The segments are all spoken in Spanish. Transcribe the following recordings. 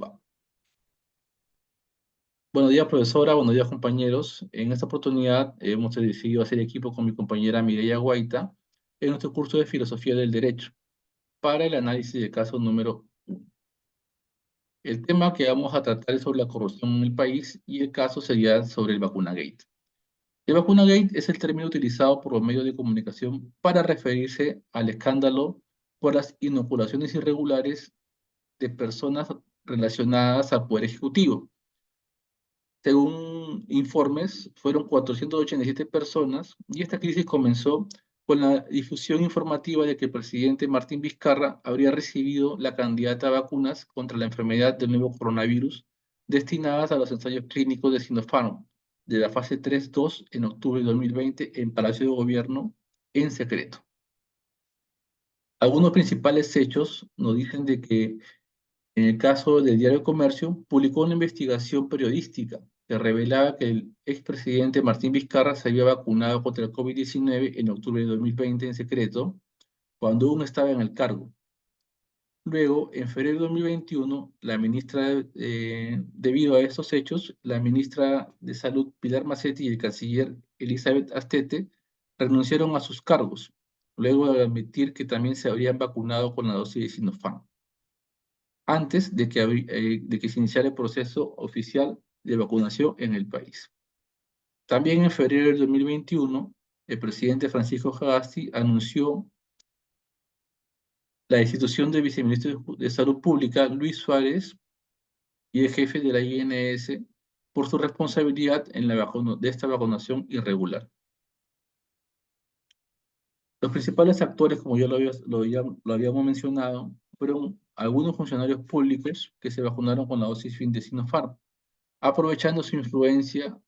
Va. Buenos días, profesora. Buenos días, compañeros. En esta oportunidad hemos decidido hacer equipo con mi compañera Mireia Guaita en nuestro curso de Filosofía del Derecho para el análisis del caso número 1. El tema que vamos a tratar es sobre la corrupción en el país y el caso sería sobre el Vacunagate. El Vacunagate es el término utilizado por los medios de comunicación para referirse al escándalo por las inoculaciones irregulares de personas relacionadas al Poder Ejecutivo. Según informes, fueron 487 personas y esta crisis comenzó con la difusión informativa de que el presidente Martín Vizcarra habría recibido la candidata a vacunas contra la enfermedad del nuevo coronavirus destinadas a los ensayos clínicos de Sinopharm de la fase 3-2 en octubre de 2020 en Palacio de Gobierno en secreto. Algunos principales hechos nos dicen de que en el caso del Diario Comercio, publicó una investigación periodística que revelaba que el expresidente Martín Vizcarra se había vacunado contra el COVID-19 en octubre de 2020 en secreto, cuando aún estaba en el cargo. Luego, en febrero de 2021, debido a estos hechos, la ministra de Salud, Pilar Macetti, y el canciller Elizabeth Astete renunciaron a sus cargos, luego de admitir que también se habrían vacunado con la dosis de Sinopharm antes de que se iniciara el proceso oficial de vacunación en el país. También en febrero de 2021, el presidente Francisco Sagasti anunció la destitución del viceministro de Salud Pública, Luis Suárez, y el jefe de la INS por su responsabilidad en de esta vacunación irregular. Los principales actores, como ya lo habíamos mencionado, fueron algunos funcionarios públicos que se vacunaron con la dosis fin de Sinopharm, aprovechando su influencia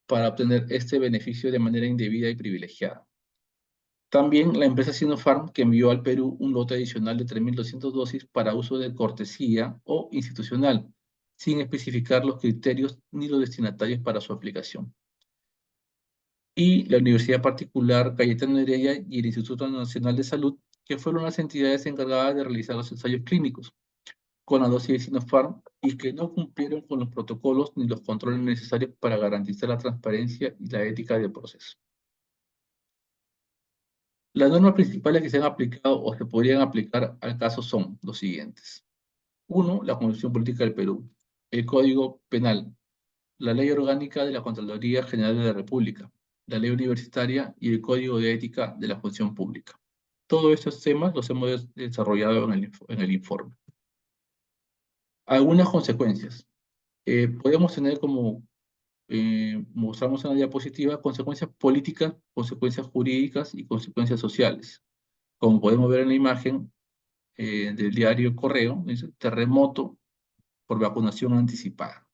para obtener este beneficio de manera indebida y privilegiada. También la empresa Sinopharm, que envió al Perú un lote adicional de 3.200 dosis para uso de cortesía o institucional, sin especificar los criterios ni los destinatarios para su aplicación. Y la Universidad Particular Cayetano Heredia y el Instituto Nacional de Salud, que fueron las entidades encargadas de realizar los ensayos clínicos con la dosis de Sinopharm y que no cumplieron con los protocolos ni los controles necesarios para garantizar la transparencia y la ética del proceso. Las normas principales que se han aplicado o se podrían aplicar al caso son los siguientes. 1. La Constitución Política del Perú, el Código Penal, la Ley Orgánica de la Contraloría General de la República, la Ley Universitaria y el Código de Ética de la Función Pública. Todos estos temas los hemos desarrollado en el informe. Algunas consecuencias. Podemos tener como mostramos en la diapositiva consecuencias políticas, consecuencias jurídicas y consecuencias sociales. Como podemos ver en la imagen del diario Correo, dice terremoto por vacunación anticipada.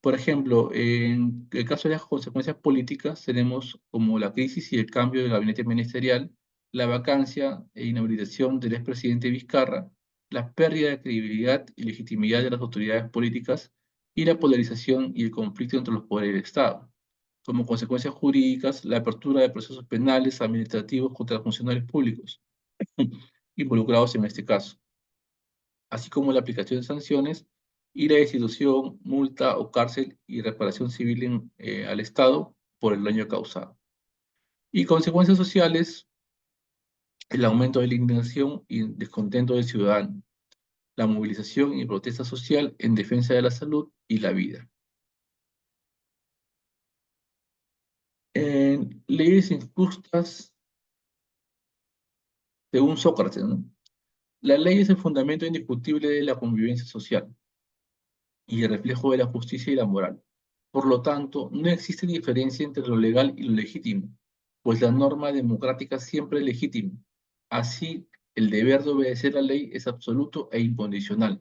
Por ejemplo, en el caso de las consecuencias políticas, tenemos como la crisis y el cambio del gabinete ministerial, la vacancia e inhabilitación del expresidente Vizcarra, la pérdida de credibilidad y legitimidad de las autoridades políticas y la polarización y el conflicto entre los poderes del Estado. Como consecuencias jurídicas, la apertura de procesos penales administrativos contra funcionarios públicos involucrados en este caso, así como la aplicación de sanciones y la destitución, multa o cárcel y reparación civil al Estado por el daño causado. Y consecuencias sociales, el aumento de la indignación y descontento del ciudadano, la movilización y protesta social en defensa de la salud y la vida. En leyes injustas, según Sócrates, ¿no? La ley es el fundamento indiscutible de la convivencia social y el reflejo de la justicia y la moral. Por lo tanto, no existe diferencia entre lo legal y lo legítimo, pues la norma democrática siempre es legítima. Así, el deber de obedecer la ley es absoluto e incondicional.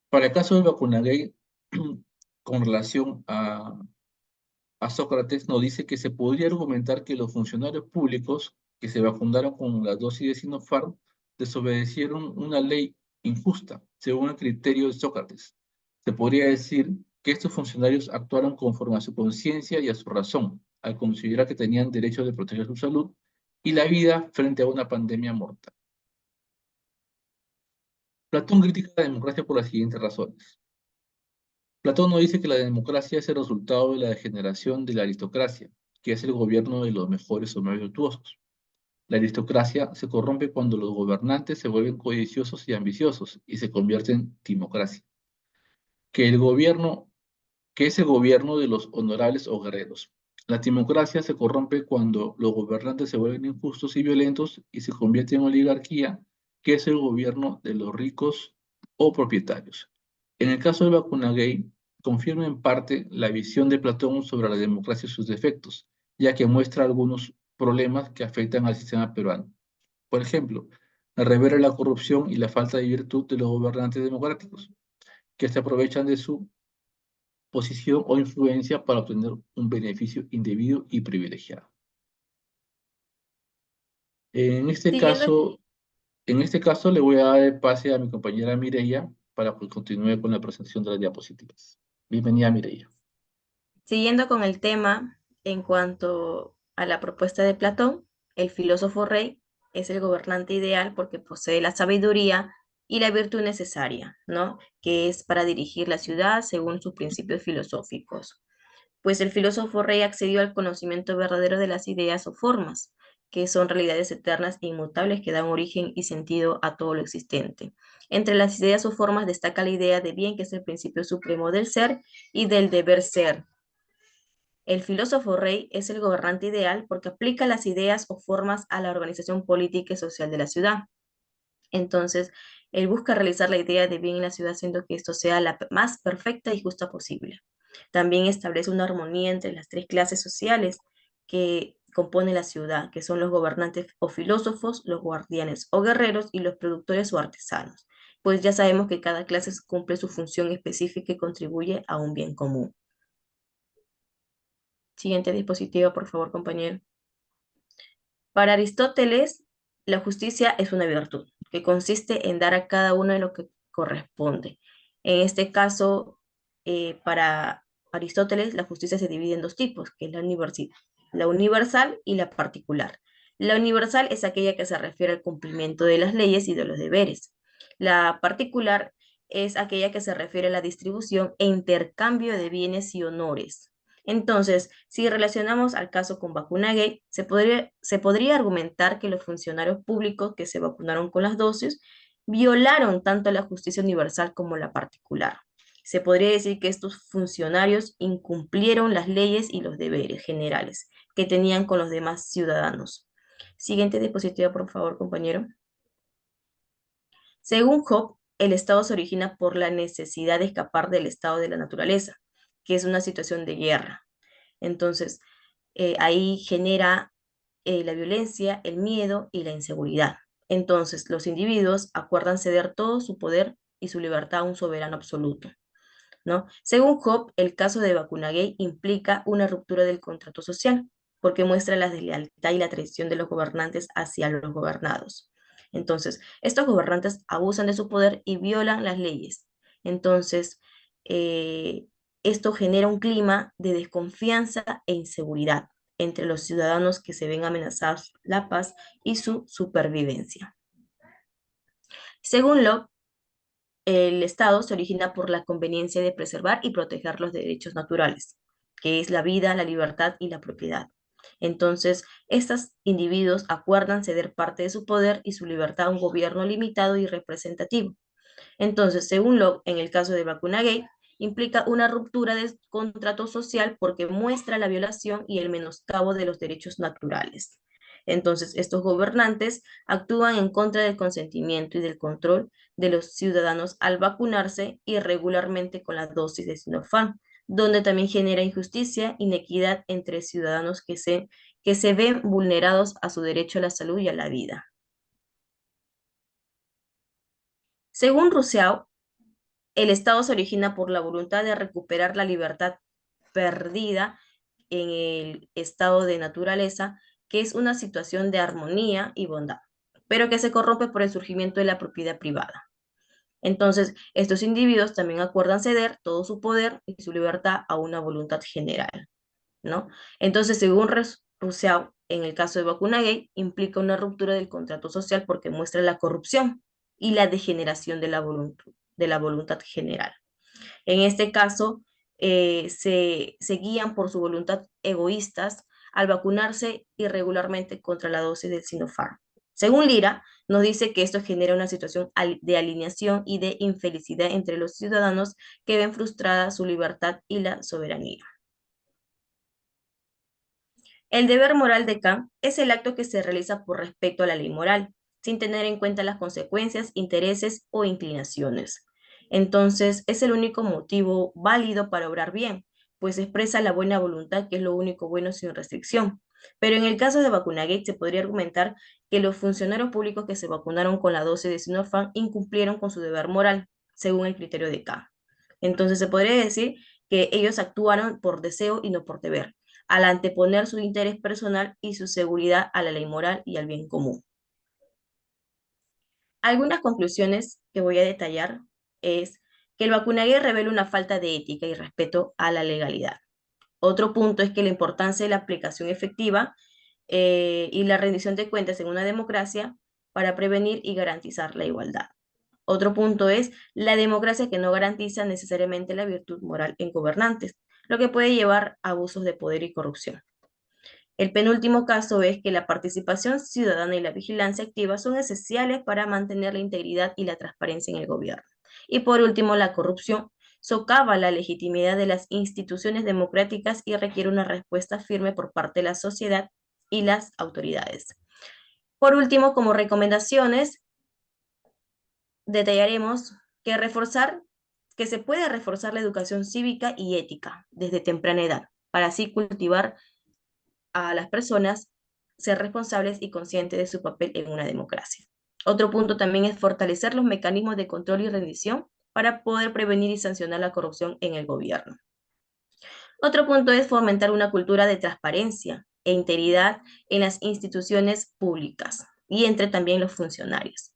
Para el caso del Vacunagate, con relación a Sócrates, nos dice que se podría argumentar que los funcionarios públicos que se vacunaron con la dosis de Sinopharm desobedecieron una ley injusta, según el criterio de Sócrates. Se podría decir que estos funcionarios actuaron conforme a su conciencia y a su razón, al considerar que tenían derecho de proteger su salud y la vida frente a una pandemia mortal. Platón critica la democracia por las siguientes razones. Platón nos dice que la democracia es el resultado de la degeneración de la aristocracia, que es el gobierno de los mejores o más virtuosos. La aristocracia se corrompe cuando los gobernantes se vuelven codiciosos y ambiciosos y se convierten en timocracia, que el gobierno, que es el gobierno de los honorables o guerreros. La timocracia se corrompe cuando los gobernantes se vuelven injustos y violentos y se convierte en oligarquía, que es el gobierno de los ricos o propietarios. En el caso de Bacunagay, confirma en parte la visión de Platón sobre la democracia y sus defectos, ya que muestra algunos problemas que afectan al sistema peruano. Por ejemplo, revela la corrupción y la falta de virtud de los gobernantes democráticos, que se aprovechan de su posición o influencia para obtener un beneficio indebido y privilegiado. En este Siguiendo, caso, en este caso le voy a dar el pase a mi compañera Mireia para que continúe con la presentación de las diapositivas. Bienvenida, Mireia. siguiendo con el tema, en cuanto a la propuesta de Platón, el filósofo rey es el gobernante ideal porque posee la sabiduría y la virtud necesaria, ¿no? Que es para dirigir la ciudad según sus principios filosóficos. Pues el filósofo rey accedió al conocimiento verdadero de las ideas o formas, que son realidades eternas e inmutables que dan origen y sentido a todo lo existente. Entre las ideas o formas destaca la idea de bien, que es el principio supremo del ser y del deber ser. El filósofo rey es el gobernante ideal porque aplica las ideas o formas a la organización política y social de la ciudad. Entonces, él busca realizar la idea de bien en la ciudad, haciendo que esto sea la más perfecta y justa posible. También establece una armonía entre las tres clases sociales que componen la ciudad, que son los gobernantes o filósofos, los guardianes o guerreros y los productores o artesanos. Pues ya sabemos que cada clase cumple su función específica y contribuye a un bien común. Siguiente diapositiva, por favor, compañero. Para Aristóteles, la justicia es una virtud que consiste en dar a cada uno lo que corresponde. En este caso, para Aristóteles, la justicia se divide en dos tipos, que es la universal y la particular. La universal es aquella que se refiere al cumplimiento de las leyes y de los deberes. La particular es aquella que se refiere a la distribución e intercambio de bienes y honores. Entonces, si relacionamos al caso con Vacunagate, se podría argumentar que los funcionarios públicos que se vacunaron con las dosis violaron tanto la justicia universal como la particular. Se podría decir que estos funcionarios incumplieron las leyes y los deberes generales que tenían con los demás ciudadanos. Siguiente diapositiva, por favor, compañero. Según Hobbes, el Estado se origina por la necesidad de escapar del estado de la naturaleza, que es una situación de guerra. Entonces, ahí genera la violencia, el miedo y la inseguridad. Entonces, los individuos acuerdan ceder todo su poder y su libertad a un soberano absoluto, ¿no? Según Hobbes, el caso de Vacunagay implica una ruptura del contrato social, porque muestra la deslealtad y la traición de los gobernantes hacia los gobernados. Entonces, estos gobernantes abusan de su poder y violan las leyes. Entonces, eh, esto genera un clima de desconfianza e inseguridad entre los ciudadanos que se ven amenazados la paz y su supervivencia. Según Locke, el Estado se origina por la conveniencia de preservar y proteger los derechos naturales, que es la vida, la libertad y la propiedad. Entonces, estos individuos acuerdan ceder parte de su poder y su libertad a un gobierno limitado y representativo. Entonces, según Locke, en el caso de Vacunagate, implica una ruptura del contrato social porque muestra la violación y el menoscabo de los derechos naturales. Entonces, estos gobernantes actúan en contra del consentimiento y del control de los ciudadanos al vacunarse irregularmente con la dosis de Sinopharm, donde también genera injusticia, inequidad entre ciudadanos que se ven vulnerados a su derecho a la salud y a la vida. Según Rousseau, el Estado se origina por la voluntad de recuperar la libertad perdida en el estado de naturaleza, que es una situación de armonía y bondad, pero que se corrompe por el surgimiento de la propiedad privada. Entonces, estos individuos también acuerdan ceder todo su poder y su libertad a una voluntad general, ¿no? Entonces, según Rousseau, en el caso de Vacunagate, implica una ruptura del contrato social porque muestra la corrupción y la degeneración de la voluntad general. En este caso, se guían por su voluntad egoístas al vacunarse irregularmente contra la dosis del Sinopharm. Según Lira, nos dice que esto genera una situación de alineación y de infelicidad entre los ciudadanos que ven frustrada su libertad y la soberanía. El deber moral de Kant es el acto que se realiza por respeto a la ley moral, sin tener en cuenta las consecuencias, intereses o inclinaciones. Entonces, es el único motivo válido para obrar bien, pues expresa la buena voluntad, que es lo único bueno sin restricción. Pero en el caso de Vacunagate se podría argumentar que los funcionarios públicos que se vacunaron con la dosis de Sinopharm incumplieron con su deber moral, según el criterio de Kant. Entonces, se podría decir que ellos actuaron por deseo y no por deber, al anteponer su interés personal y su seguridad a la ley moral y al bien común. Algunas conclusiones que voy a detallar es que el vacunaje revela una falta de ética y respeto a la legalidad. Otro punto es que la importancia de la aplicación efectiva y la rendición de cuentas en una democracia para prevenir y garantizar la igualdad. Otro punto es la democracia que no garantiza necesariamente la virtud moral en gobernantes, lo que puede llevar a abusos de poder y corrupción. El penúltimo caso es que la participación ciudadana y la vigilancia activa son esenciales para mantener la integridad y la transparencia en el gobierno. Y por último, la corrupción socava la legitimidad de las instituciones democráticas y requiere una respuesta firme por parte de la sociedad y las autoridades. Por último, como recomendaciones, detallaremos que se puede reforzar la educación cívica y ética desde temprana edad, para así cultivar a las personas ser responsables y conscientes de su papel en una democracia. Otro punto también es fortalecer los mecanismos de control y rendición para poder prevenir y sancionar la corrupción en el gobierno. Otro punto es fomentar una cultura de transparencia e integridad en las instituciones públicas y entre también los funcionarios.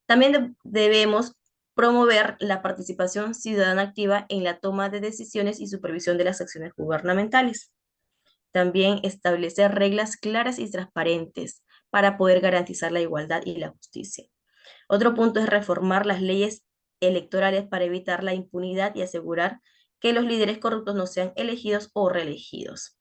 También debemos promover la participación ciudadana activa en la toma de decisiones y supervisión de las acciones gubernamentales. También establecer reglas claras y transparentes para poder garantizar la igualdad y la justicia. Otro punto es reformar las leyes electorales para evitar la impunidad y asegurar que los líderes corruptos no sean elegidos o reelegidos.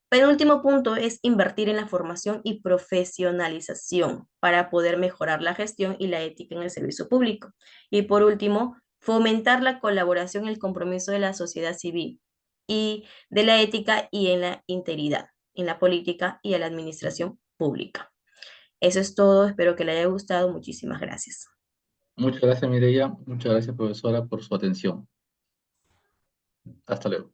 Penúltimo punto es invertir en la formación y profesionalización para poder mejorar la gestión y la ética en el servicio público. Y por último, fomentar la colaboración y el compromiso de la sociedad civil y de la ética y en la integridad, en la política y en la administración pública. Eso es todo, espero que le haya gustado. Muchísimas gracias. Muchas gracias, Mireya. Muchas gracias, profesora, por su atención. Hasta luego.